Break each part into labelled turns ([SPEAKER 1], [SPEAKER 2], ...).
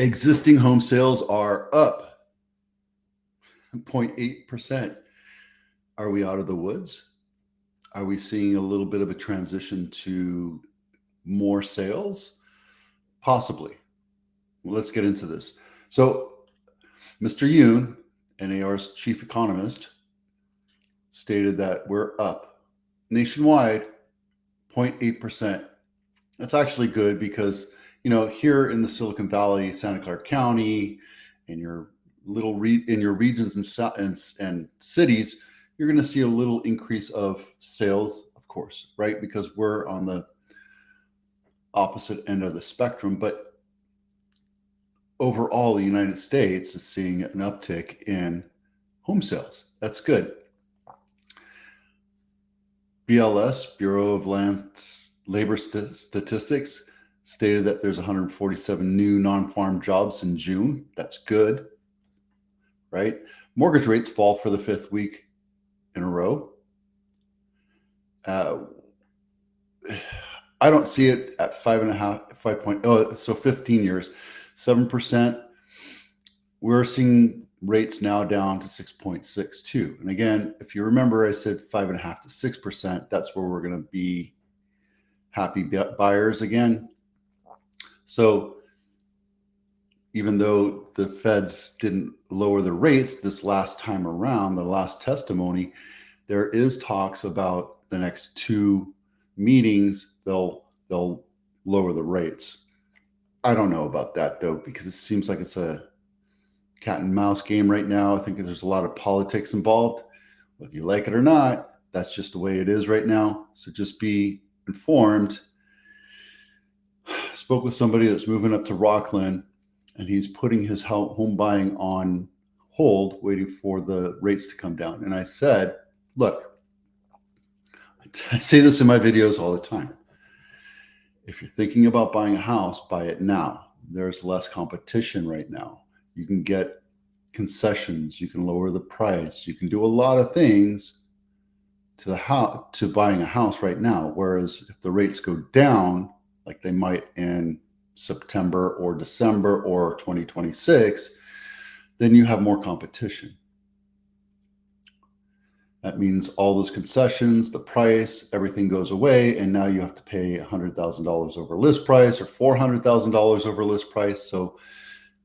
[SPEAKER 1] Existing home sales are up 0.8%. Are we out of the woods? Are we seeing a little bit of a transition to more sales? Possibly. Well, let's get into this. So Mr. Yoon, NAR's chief economist, stated that we're up nationwide 0.8%. That's actually good because, here in the Silicon Valley, Santa Clara County, in your in your regions and cities, you're going to see a little increase of sales, of course, right? Because we're on the opposite end of the spectrum. But overall, the United States is seeing an uptick in home sales. That's good. BLS, Bureau of Labor Statistics, stated that there's 147 new non-farm jobs in June. That's good, right? Mortgage rates fall for the fifth week in a row. I don't see it at 5.5, so 15 years, 7%. We're seeing rates now down to 6.62. And again, if you remember, I said 5.5 to 6%. That's where we're going to be happy buyers again. So even though the feds didn't lower the rates this last time around, the last testimony, there is talks about the next two meetings, they'll lower the rates. I don't know about that though, because it seems like it's a cat and mouse game right now. I think there's a lot of politics involved. Whether you like it or not, that's just the way it is right now. So just be informed. Spoke with somebody that's moving up to Rockland, and he's putting his home buying on hold, waiting for the rates to come down. And I said, look, I say this in my videos all the time. If you're thinking about buying a house, buy it now. There's less competition right now. You can get concessions. You can lower the price. You can do a lot of things to the house, to buying a house right now. Whereas if the rates go down, like they might in September or December or 2026, then you have more competition. That means all those concessions, the price, everything goes away, and now you have to pay $100,000 over list price or $400,000 over list price. So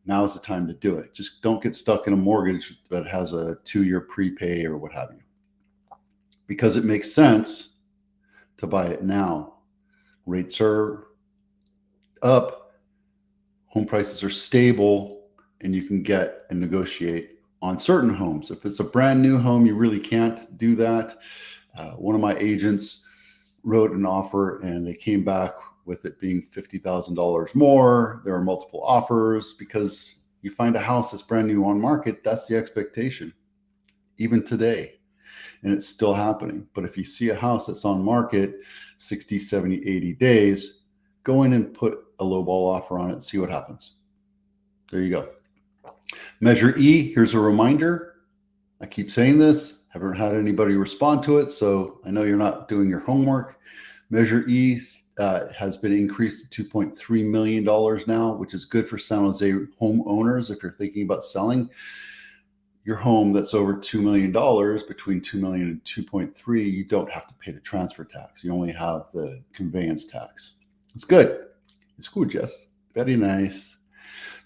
[SPEAKER 1] now is the time to do it. Just don't get stuck in a mortgage that has a 2-year prepay or what have you, because it makes sense to buy it now. Rates are up, home prices are stable, and you can get and negotiate on certain homes. If it's a brand new home, you really can't do that. One of my agents wrote an offer and they came back with it being $50,000 more. There are multiple offers because you find a house that's brand new on market, that's the expectation, even today. And it's still happening. But if you see a house that's on market 60, 70, 80 days, go in and put a lowball offer on it and see what happens. There you go. Measure E, here's a reminder. I keep saying this, haven't had anybody respond to it, so I know you're not doing your homework. Measure E has been increased to $2.3 million now, which is good for San Jose homeowners. If you're thinking about selling your home that's over $2 million, between $2 million and 2.3, you don't have to pay the transfer tax. You only have the conveyance tax. It's good. It's good, Jess. Very nice.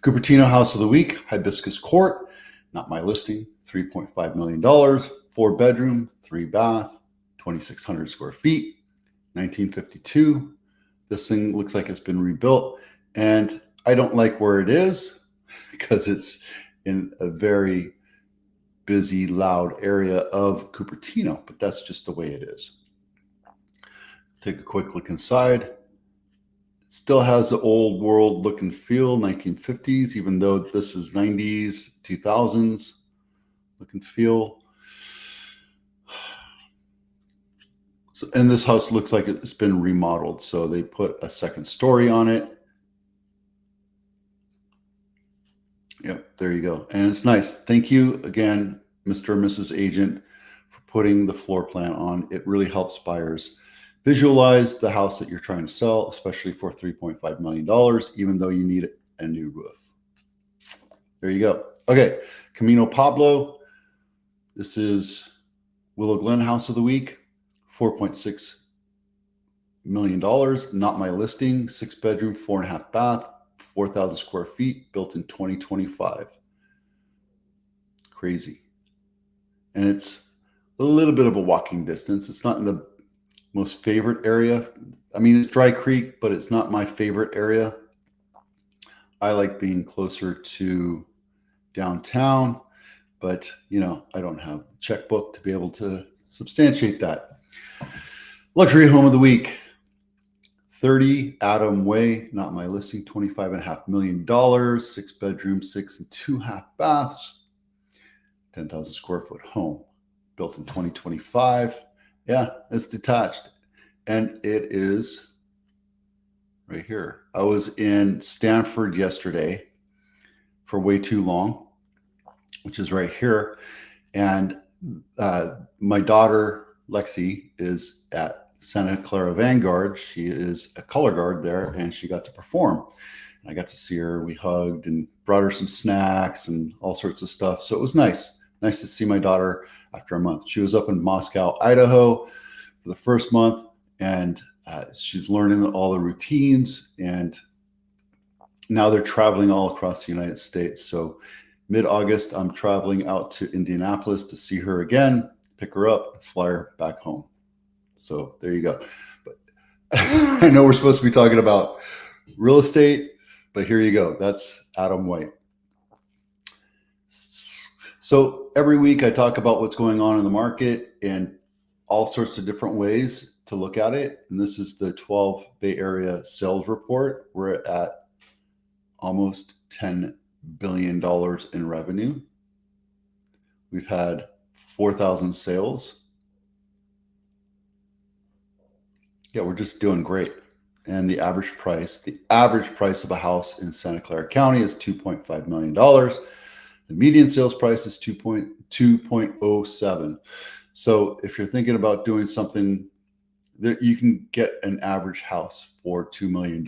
[SPEAKER 1] Cupertino House of the Week, Hibiscus Court. Not my listing. $3.5 million. 4-bedroom, 3-bath, 2,600 square feet. 1952. This thing looks like it's been rebuilt. And I don't like where it is because it's in a very busy, loud area of Cupertino, but that's just the way it is. Take a quick look inside. Still has the old world look and feel, 1950s, even though this is 90s, 2000s look and feel. So, and this house looks like it's been remodeled. So they put a second story on it. Yep, there you go. And it's nice. Thank you again, Mr. and Mrs. Agent, for putting the floor plan on. It really helps buyers visualize the house that you're trying to sell, especially for $3.5 million, even though you need a new roof. There you go. Okay, Camino Pablo. This is Willow Glen House of the Week, $4.6 million. Not my listing. 6-bedroom, 4.5 bath, 4,000 square feet, built in 2025. Crazy. And it's a little bit of a walking distance. It's not in the most favorite area. I mean, it's Dry Creek, but it's not my favorite area. I like being closer to downtown, but I don't have the checkbook to be able to substantiate that. Luxury home of the week, 30 Adam Way, not my listing, $25.5 million, 6-bedroom, 6.5 baths, 10,000 square foot home, built in 2025. Yeah, it's detached, and it is right here. I was in Stanford yesterday for way too long, which is right here. And my daughter, Lexi, is at Santa Clara Vanguard. She is a color guard there, and she got to perform. And I got to see her. We hugged and brought her some snacks and all sorts of stuff. So it was nice to see my daughter after a month. She was up in Moscow, Idaho for the first month, and she's learning all the routines. And now they're traveling all across the United States. So mid-August, I'm traveling out to Indianapolis to see her again, pick her up, fly her back home. So there you go. But I know we're supposed to be talking about real estate, but here you go. That's Adam White. So every week I talk about what's going on in the market and all sorts of different ways to look at it. And this is the 12 Bay Area sales report. We're at almost $10 billion in revenue. We've had 4,000 sales. Yeah, we're just doing great. And the average price of a house in Santa Clara County is $2.5 million. The median sales price is 2.07. So if you're thinking about doing something that you can get an average house for $2 million.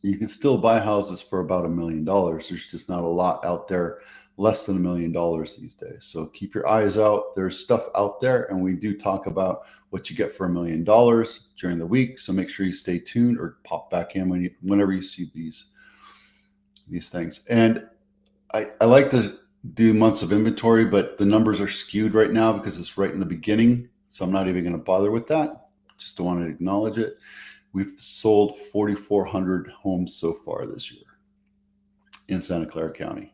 [SPEAKER 1] You can still buy houses for about $1 million. There's just not a lot out there less than $1 million these days. So keep your eyes out. There's stuff out there, and we do talk about what you get for $1 million during the week. So make sure you stay tuned or pop back in whenever you see these things. And I like to do months of inventory, but the numbers are skewed right now because it's right in the beginning. So I'm not even going to bother with that. Just don't want to acknowledge it. We've sold 4,400 homes so far this year in Santa Clara County.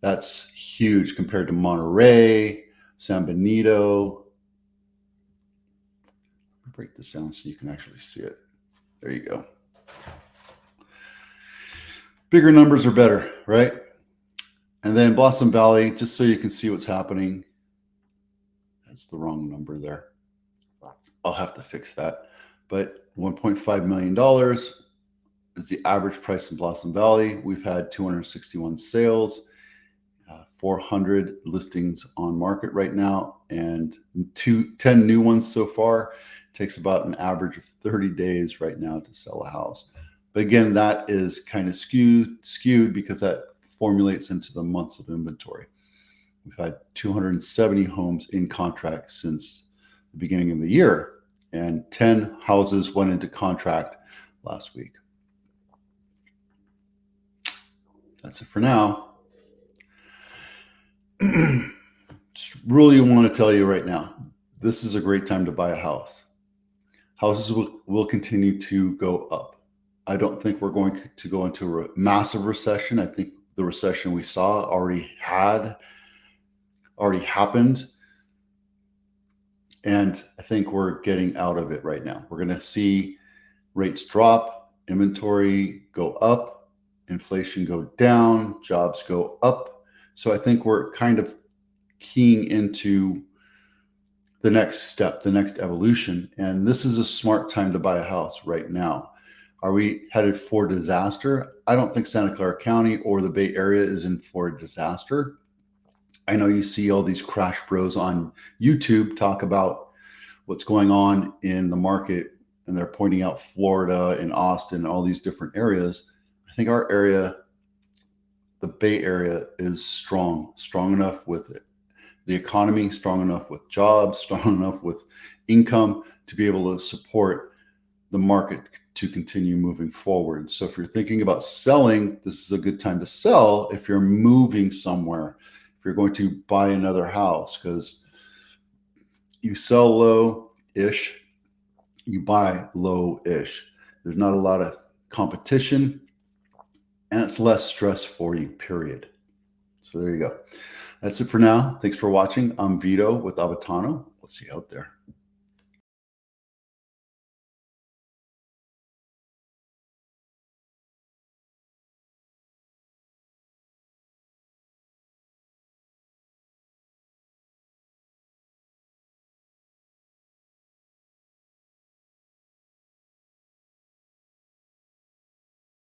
[SPEAKER 1] That's huge compared to Monterey, San Benito. Break this down so you can actually see it. There you go. Bigger numbers are better, right? And then Blossom Valley, just so you can see what's happening. That's the wrong number there. I'll have to fix that. But $1.5 million is the average price in Blossom Valley. We've had 261 sales, 400 listings on market right now, and 10 new ones so far. It takes about an average of 30 days right now to sell a house. But again, that is kind of skewed because that formulates into the months of inventory. We've had 270 homes in contract since the beginning of the year, and 10 houses went into contract last week. That's it for now. Just really want to tell you right now, this is a great time to buy a house. Houses will continue to go up. I don't think we're going to go into a massive recession. I think the recession we saw already happened. And I think we're getting out of it right now. We're going to see rates drop, inventory go up, inflation go down, jobs go up. So I think we're kind of keying into the next step, the next evolution. And this is a smart time to buy a house right now. Are we headed for disaster? I don't think Santa Clara County or the Bay Area is in for a disaster. I know you see all these crash bros on YouTube talk about what's going on in the market, and they're pointing out Florida and Austin and all these different areas. I think our area, the Bay Area is strong enough with it. The economy, strong enough with jobs, strong enough with income to be able to support the market to continue moving forward. So if you're thinking about selling, this is a good time to sell if you're moving somewhere, if you're going to buy another house, because you sell low-ish, you buy low-ish. There's not a lot of competition, and it's less stress for you, period. So there you go. That's it for now. Thanks for watching. I'm Vito with Abitano. We'll see you out there.